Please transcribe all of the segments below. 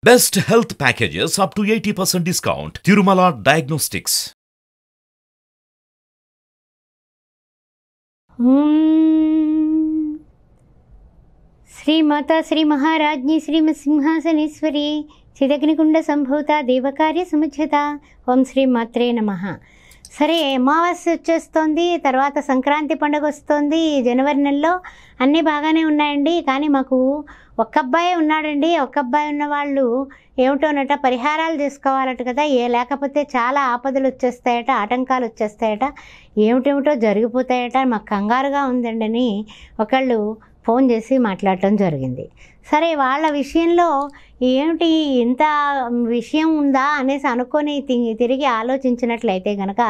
Best health packages up to 80% discount. Tirumala Diagnostics. Shri Mata Shri महाराज्ञी श्रीमत् Simhasaneshwari చిదగ్నికుండ సంభూత దేవకార్య సముజ్జత. ఓం శ్రీ మాత్రే నమః. సరే, అమావాస్య వచ్చేస్తోంది, తర్వాత సంక్రాంతి పండుగ వస్తుంది. జనవరి నెలలో అన్నీ బాగానే ఉన్నాయండి. కానీ మాకు ఒక్క అబ్బాయి ఉన్నాడండి. ఒక్క అబ్బాయి ఉన్నవాళ్ళు ఏమిటోనట పరిహారాలు చేసుకోవాలట కదా. లేకపోతే చాలా ఆపదలు వచ్చేస్తాయట, ఆటంకాలు వచ్చేస్తాయట, ఏమిటేమిటో జరిగిపోతాయట, మాకు కంగారుగా ఉందండి అని ఒకళ్ళు ఫోన్ చేసి మాట్లాడటం జరిగింది. సరే, వాళ్ళ విషయంలో ఏమిటి ఇంత విషయం ఉందా అనేసి అనుకొని తిరిగి ఆలోచించినట్లయితే కనుక,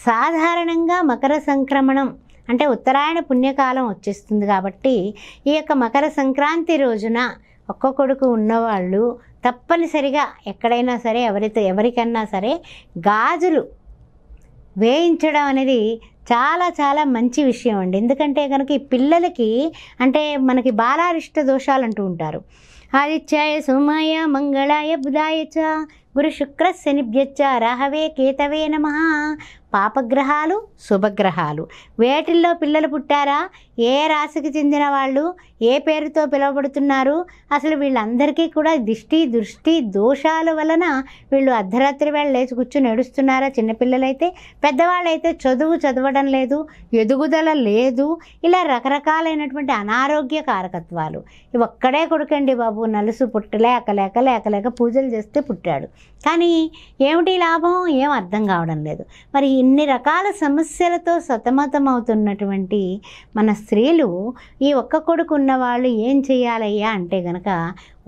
సాధారణంగా మకర సంక్రమణం అంటే ఉత్తరాయణ పుణ్యకాలం వచ్చేస్తుంది కాబట్టి ఈ యొక్క మకర సంక్రాంతి రోజున ఒక్క కొడుకు ఉన్నవాళ్ళు తప్పనిసరిగా ఎక్కడైనా సరే ఎవరికన్నా సరే గాజులు వేయించడం అనేది చాలా చాలా మంచి విషయం అండి. ఎందుకంటే కనుక ఈ పిల్లలకి అంటే మనకి బాలారిష్ట దోషాలు అంటూ ఉంటారు. ఆదిత్యాయ సోమాయ మంగళాయ బుధాయ చ గురు శుక్ర శనిభ్యచ్చ రాహవే కేతవే నమః. పాపగ్రహాలు శుభగ్రహాలు వేటిల్లో పిల్లలు పుట్టారా, ఏ రాశికి చెందిన వాళ్ళు, ఏ పేరుతో పిలువబడుతున్నారు, అసలు వీళ్ళందరికీ కూడా దృష్టి దోషాల వలన వీళ్ళు అర్ధరాత్రి వేళ లేచి కూర్చొని ఏడుస్తున్నారా. చిన్నపిల్లలైతే, పెద్దవాళ్ళైతే చదవడం లేదు, ఎదుగుదల లేదు, ఇలా రకరకాలైనటువంటి అనారోగ్య కారకత్వాలు. ఇవి ఒక్కడే కొడుకండి బాబు, నలుసు లేక పూజలు చేస్తే పుట్టాడు. కానీ ఏమిటి లాభం, ఏం అర్థం కావడం లేదు. మరి ఇన్ని రకాల సమస్యలతో సతమతం అవుతున్నటువంటి మన స్త్రీలు ఈ ఒక్క కొడుకు ఉన్నవాళ్ళు ఏం చేయాలయ్యా అంటే గనక,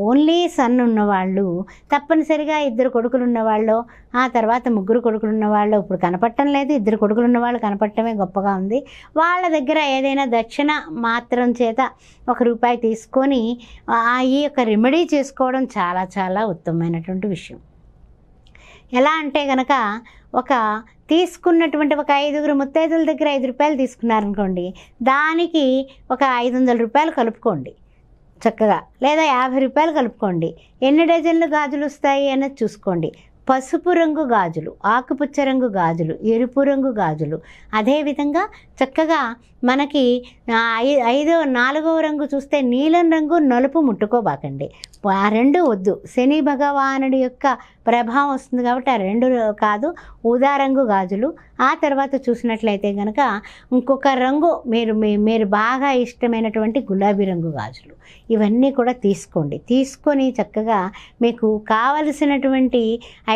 ఓన్లీ సన్ ఉన్నవాళ్ళు తప్పనిసరిగా 2 కొడుకులు ఉన్నవాళ్ళు, ఆ తర్వాత 3 కొడుకులు ఉన్నవాళ్ళు ఇప్పుడు కనపడటం లేదు, 2 కొడుకులు ఉన్నవాళ్ళు కనపడటమే గొప్పగా ఉంది. వాళ్ళ దగ్గర ఏదైనా దక్షిణ మాత్రం చేత ₹1 తీసుకొని ఈ యొక్క రెమెడీ చేసుకోవడం చాలా చాలా ఉత్తమమైనటువంటి విషయం. ఎలా అంటే కనుక, తీసుకున్నటువంటి ఒక 5 ముత్తైదుల దగ్గర ₹5 తీసుకున్నారనుకోండి, దానికి ఒక ₹500 కలుపుకోండి చక్కగా, లేదా ₹50 కలుపుకోండి. ఎన్ని డజన్లు గాజులు వస్తాయి అన్నది చూసుకోండి. పసుపు రంగు గాజులు, ఆకుపచ్చ రంగు గాజులు, ఎరుపు రంగు గాజులు, అదేవిధంగా చక్కగా మనకి 4వ రంగు చూస్తే నీలం రంగు, నలుపు ముట్టుకోబాకండి. ఆ 2 వద్దు, శని భగవానుడి యొక్క ప్రభావం వస్తుంది కాబట్టి ఆ 2 కాదు. ఊదా రంగు గాజులు, ఆ తర్వాత చూసినట్లయితే కనుక ఇంకొక రంగు మీరు బాగా ఇష్టమైనటువంటి గులాబీ రంగు గాజులు, ఇవన్నీ కూడా తీసుకోండి. తీసుకొని చక్కగా మీకు కావలసినటువంటి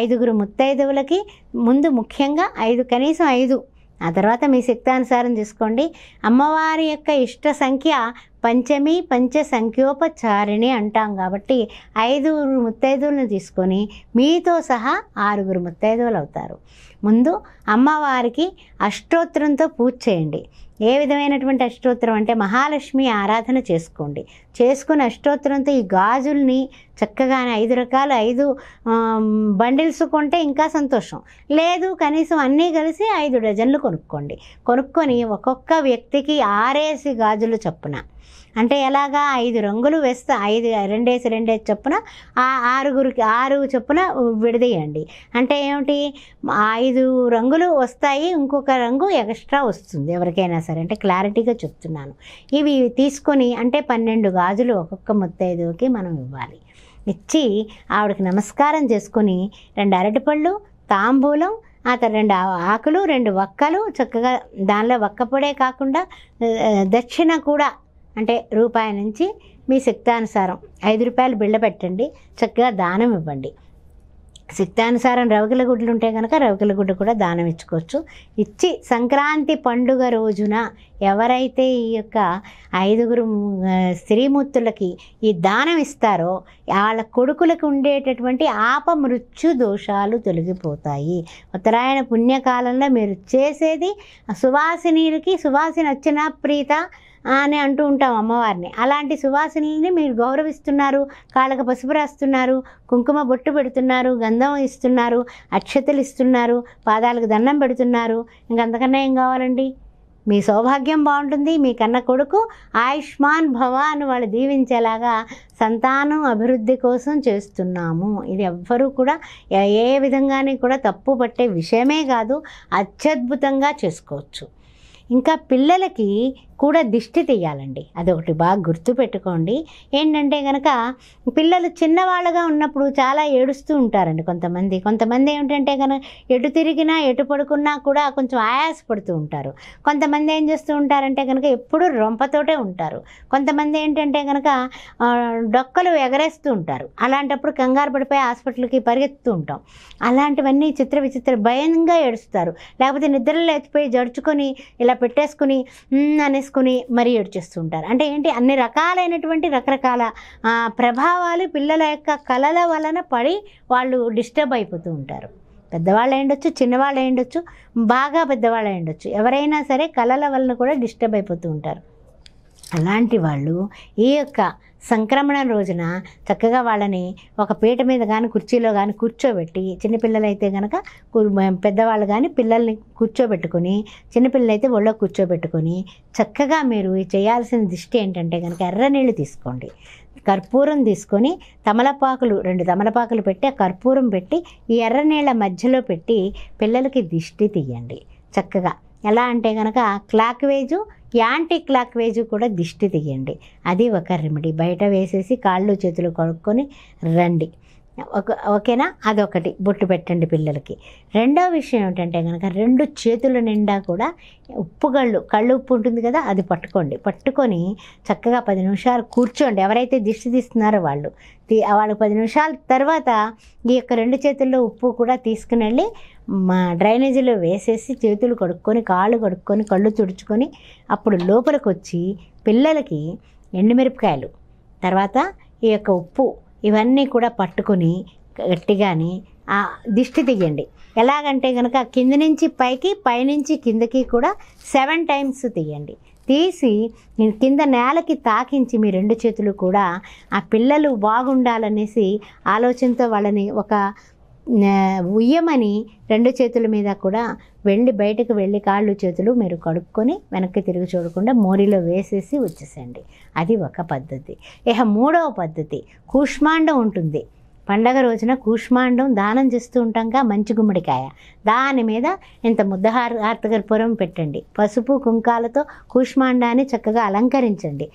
5 ముత్తైదువులకి ముందు ముఖ్యంగా కనీసం 5, ఆ తర్వాత మీ శక్తానుసారం తీసుకోండి. అమ్మవారి యొక్క ఇష్ట సంఖ్య పంచమి పంచ సంఖ్యోపచారిణి అంటాం కాబట్టి 5 ముత్తైదువులను తీసుకొని మీతో సహా 6 ముత్తైదువులు అవుతారు. ముందు అమ్మవారికి అష్టోత్తరంతో పూజ చేయండి. ఏ విధమైనటువంటి అష్టోత్తరం అంటే మహాలక్ష్మి ఆరాధన చేసుకోండి. చేసుకుని అష్టోత్తరంతో ఈ గాజుల్ని చక్కగా 5 రకాలు 5 బండిల్స్ కొంటే ఇంకా సంతోషం. లేదు కనీసం అన్నీ కలిసి 5 డజన్లు కొనుక్కొని ఒక్కొక్క వ్యక్తికి 6 గాజులు చొప్పున, అంటే ఎలాగా 5 రంగులు వేస్తే 2 చొప్పున 6 చొప్పున విడదీయండి. అంటే ఏమిటి, 5 రంగులు వస్తాయి, ఇంకొక రంగు ఎక్స్ట్రా వస్తుంది ఎవరికైనా సరే, అంటే క్లారిటీగా చెప్తున్నాను. ఇవి తీసుకొని అంటే 12 గాజులు ఒక్కొక్క ముత్తైదుకి మనం ఇవ్వాలి. ఇచ్చి ఆవిడకి నమస్కారం చేసుకొని 2 అరటిపళ్ళు, తాంబూలం, ఆ తర్వాత 2 ఆకులు, 2 వక్కలు, చక్కగా దానిలో వక్కపొడే కాకుండా దక్షిణ కూడా అంటే ₹1 నుంచి మీ శక్తానుసారం ₹5 బిళ్ళ పెట్టండి. చక్కగా దానం ఇవ్వండి. శక్తానుసారం రవికల గుడ్లు ఉంటే కనుక రవికల గుడ్డు కూడా దానం ఇచ్చుకోవచ్చు. ఇచ్చి సంక్రాంతి పండుగ రోజున ఎవరైతే ఈ యొక్క 5 స్త్రీమూర్తులకి ఈ దానం ఇస్తారో వాళ్ళ కొడుకులకు ఉండేటటువంటి ఆపమృత్యు దోషాలు తొలగిపోతాయి. ఉత్తరాయణ పుణ్యకాలంలో మీరు చేసేది సువాసినీలకి, సువాసిని వచ్చిన ప్రీత అని అంటూ ఉంటాం అమ్మవారిని. అలాంటి సువాసిని మీరు గౌరవిస్తున్నారు, కాళ్ళకు పసుపు రాస్తున్నారు, కుంకుమ బొట్టు పెడుతున్నారు, గంధం ఇస్తున్నారు, అక్షతలు ఇస్తున్నారు, పాదాలకు దండం పెడుతున్నారు. ఇంకంతకన్నా ఏం కావాలండి? మీ సౌభాగ్యం బాగుంటుంది, మీ కన్న కొడుకు ఆయుష్మాన్ భవ అని వాళ్ళు దీవించేలాగా సంతానం అభివృద్ధి కోసం చేస్తున్నాము. ఇది ఎవ్వరూ కూడా ఏ విధంగానే కూడా తప్పు పట్టే విషయమే కాదు, అత్యద్భుతంగా చేసుకోవచ్చు. ఇంకా పిల్లలకి కూడా దిష్టి తీయాలండి, అదొకటి బాగా గుర్తుపెట్టుకోండి. ఏంటంటే కనుక పిల్లలు చిన్నవాళ్ళగా ఉన్నప్పుడు చాలా ఏడుస్తూ ఉంటారండి కొంతమంది ఏమిటంటే కనుక ఎటు తిరిగినా ఎటు పడుకున్నా కూడా కొంచెం ఆయాసపడుతూ ఉంటారు. కొంతమంది ఏం చేస్తూ ఉంటారంటే కనుక ఎప్పుడూ రొంపతోటే ఉంటారు. కొంతమంది ఏంటంటే కనుక డొక్కలు ఎగరేస్తూ ఉంటారు. అలాంటప్పుడు కంగారు పడిపోయి హాస్పిటల్కి పరిగెత్తుతూ ఉంటాం. అలాంటివన్నీ విచిత్ర భయంగా ఏడుస్తారు. లేకపోతే నిద్రలో లేచిపోయి జడుచుకొని ఇలా పెట్టేసుకుని అనేసి మరీ ఏడ్చేస్తూ ఉంటారు. అంటే ఏంటి, అన్ని రకాలైనటువంటి రకరకాల ప్రభావాలు పిల్లల యొక్క కళల వలన పడి వాళ్ళు డిస్టర్బ్ అయిపోతూ ఉంటారు. పెద్దవాళ్ళు అయ్యుండొచ్చు, చిన్నవాళ్ళు అయ్యుండొచ్చు, బాగా పెద్దవాళ్ళు అయ్యుండొచ్చు, ఎవరైనా సరే కళల వలన కూడా డిస్టర్బ్ అయిపోతూ ఉంటారు. అలాంటి వాళ్ళు ఈ యొక్క సంక్రమణ రోజున చక్కగా వాళ్ళని ఒక పీట మీద కానీ కుర్చీలో కానీ కూర్చోబెట్టి, చిన్నపిల్లలైతే కనుక పెద్దవాళ్ళు కానీ పిల్లల్ని కూర్చోబెట్టుకొని, చిన్నపిల్లలైతే ఒళ్ళో కూర్చోబెట్టుకొని చక్కగా మీరు చేయాల్సిన దిష్టి ఏంటంటే కనుక ఎర్ర నీళ్ళు తీసుకోండి, కర్పూరం తీసుకొని తమలపాకులు 2 తమలపాకులు పెట్టి ఆ కర్పూరం పెట్టి ఈ ఎర్ర నీళ్ళ మధ్యలో పెట్టి పిల్లలకి దిష్టి తీయండి చక్కగా. ఎలా అంటే కనుక క్లాక్ వేజు, యాంటీ క్లాక్ వేజు కూడా దిష్టి తీయండి. అది ఒక రెమెడీ. బయట వేసేసి కాళ్ళు చేతులు కడుక్కొని రండి. ఓకేనా? అదొకటి బొట్టు పెట్టండి పిల్లలకి. రెండో విషయం ఏమిటంటే కనుక 2 చేతుల నిండా కూడా కళ్ళు ఉప్పు ఉంటుంది కదా, అది పట్టుకొని చక్కగా 10 నిమిషాలు కూర్చోండి. ఎవరైతే దిష్టి తీస్తున్నారో వాళ్ళు 10 నిమిషాల తర్వాత ఈ యొక్క 2 చేతుల్లో ఉప్పు కూడా తీసుకుని వెళ్ళి డ్రైనేజీలో వేసేసి చేతులు కడుక్కొని కాళ్ళు కడుక్కొని కళ్ళు తుడుచుకొని అప్పుడు లోపలికి వచ్చి పిల్లలకి ఎండుమిరపకాయలు తర్వాత ఈ యొక్క ఉప్పు ఇవన్నీ కూడా పట్టుకొని గట్టిగాని దిష్టి తీయండి. ఎలాగంటే కనుక కింద నుంచి పైకి, పైనుంచి కిందకి కూడా 7 టైమ్స్ తీయండి. తీసి కింద నేలకి తాకించి మీ 2 చేతులు కూడా ఆ పిల్లలు బాగుండాలనేసి ఆలోచనతో వాళ్ళని ఒక ఉయ్యమని 2 చేతుల మీద కూడా బయటకు వెళ్ళి కాళ్ళు చేతులు మీరు కడుక్కొని వెనక్కి తిరిగి చూడకుండా మోరీలో వేసేసి వచ్చేసేయండి. అది ఒక పద్ధతి. ఇక 3వ పద్ధతి కూష్మాండం ఉంటుంది. పండగ రోజున కూష్మాండం దానం చేస్తూ ఉంటాంగా, మంచి గుమ్మడికాయ, దాని మీద ఇంత ముద్దహారతకర్పూరం పెట్టండి. పసుపు కుంకాలతో కూష్మాండాన్ని చక్కగా అలంకరించండి.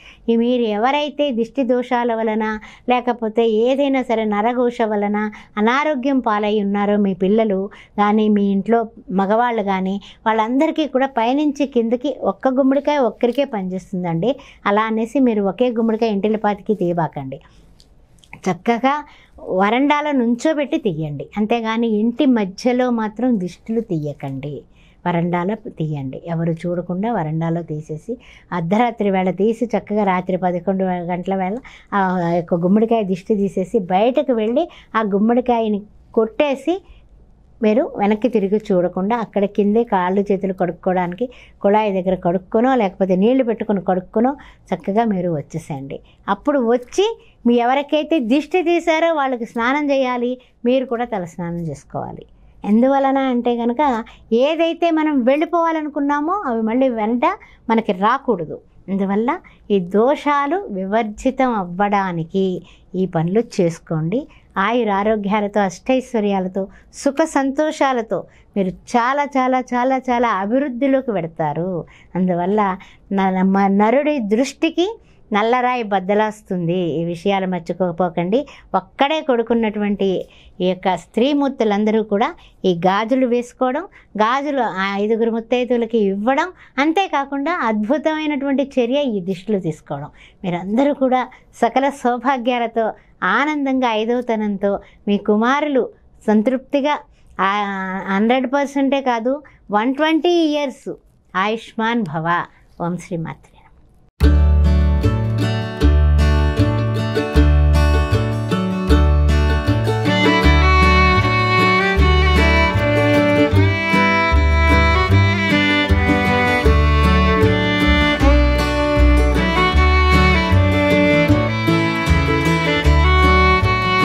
మీరు ఎవరైతే దిష్టి దోషాల వలన లేకపోతే ఏదైనా సరే నరఘోష వలన అనారోగ్యం పాలై ఉన్నారో మీ పిల్లలు కానీ మీ ఇంట్లో మగవాళ్ళు కానీ వాళ్ళందరికీ కూడా పైనుంచి కిందకి ఒక్క గుమ్మడికాయ ఒక్కరికే పనిచేస్తుందండి. అలా అనేసి మీరు ఒకే గుమ్మడికాయ ఇంటిల్లిపాతికి తీయబాకండి. చక్కగా వరండాలో నుంచోబెట్టి తీయండి. అంతేగాని ఇంటి మధ్యలో మాత్రం దిష్టిలు తీయకండి. వరండాలో తీయండి. ఎవరు చూడకుండా వరండాలో తీసేసి అర్ధరాత్రి వేళ తీసి చక్కగా రాత్రి 11 గంటల వేళ ఆ యొక్క గుమ్మడికాయ దిష్టి తీసేసి బయటకు వెళ్ళి ఆ గుమ్మడికాయని కొట్టేసి మీరు వెనక్కి తిరిగి చూడకుండా అక్కడ కిందే కాళ్ళు చేతులు కడుక్కోవడానికి కుళాయి దగ్గర కడుక్కొనో లేకపోతే నీళ్లు పెట్టుకొని కడుక్కొనో చక్కగా మీరు వచ్చేసేయండి. అప్పుడు వచ్చి మీ ఎవరికైతే దిష్టి తీశారో వాళ్ళకి స్నానం చేయాలి, మీరు కూడా తల స్నానం చేసుకోవాలి. ఎందువలన అంటే కనుక ఏదైతే మనం వెళ్ళిపోవాలనుకున్నామో అవి మళ్ళీ వెంట మనకి రాకూడదు. అందువల్ల ఈ దోషాలు వివర్జితం అవ్వడానికి ఈ పనులు చేసుకోండి. ఆయురారోగ్యాలతో అష్టైశ్వర్యాలతో సుఖ సంతోషాలతో మీరు చాలా చాలా చాలా చాలా అభివృద్ధిలోకి పెడతారు. అందువల్ల నరుడి దృష్టికి నల్లరాయి బద్దలాస్తుంది. ఈ విషయాలు మర్చిపోకండి. ఒక్కడే కొడుకున్నటువంటి ఈ యొక్క స్త్రీమూర్తులందరూ కూడా ఈ గాజులు వేసుకోవడం, గాజులు 5 ముత్తైదువులకి ఇవ్వడం, అంతేకాకుండా అద్భుతమైనటువంటి చర్య ఈ దిష్టిలు తీసుకోవడం. మీరందరూ కూడా సకల సౌభాగ్యాలతో ఆనందంగా 5వతనంతో మీ కుమారులు సంతృప్తిగా 100% కాదు 120 years ఆయుష్మాన్ భవ. ఓం శ్రీ మాత్రే.